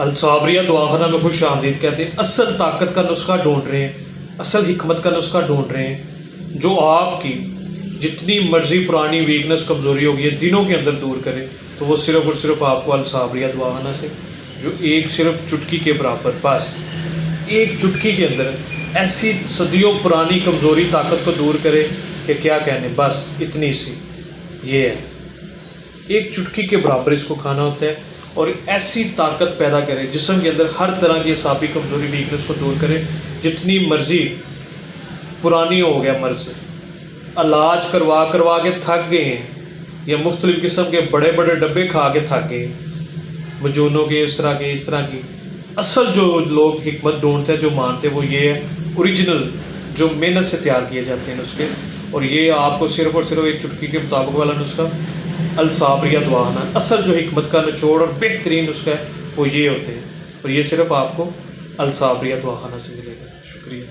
الصابریہ دعاخانہ میں خوش آمدید کہتے ہیں۔ اصل طاقت کا نسخہ ڈھونڈ رہے ہیں، اصل حکمت کا نسخہ ڈھونڈ رہے ہیں جو آپ کی جتنی مرضی پرانی ویکنس کمزوری ہوگی ہے دنوں کے اندر دور کرے، تو وہ صرف اور صرف آپ کو الصابریہ دعاخانہ سے، جو ایک صرف چٹکی کے برابر، بس ایک چٹکی کے اندر ایسی صدیوں پرانی کمزوری طاقت کو دور کرے کہ کیا کہنے، بس اتنی سی یہ ہے۔ ایک چٹکی کے برابر اس کو کھانا ہوتا ہے اور ایسی طاقت پیدا کرے جسم کے اندر ہر طرح کی اعصابی کمزوری ویکنس کو دور کرے، جتنی مرضی پرانی ہو گیا مرض، علاج کروا کے تھک گئے ہیں یا مختلف قسم کے بڑے بڑے ڈبے کھا کے تھک گئے ہیں، مجونوں کے اس طرح کی اصل جو لوگ حکمت ڈھونڈتے ہیں، جو مانتے ہیں، وہ یہ ہے اوریجنل جو محنت سے تیار کیے جاتے ہیں نسخے، اور یہ آپ کو صرف اور صرف ایک چٹکی کے مطابق والا نسخہ الصابریہ دعاخانہ، اصل جو حکمت کا نچوڑ اور بہترین نسخہ ہے وہ یہ ہوتے ہیں، اور یہ صرف آپ کو الصابریہ دعاخانہ سے ملے گا۔ شکریہ۔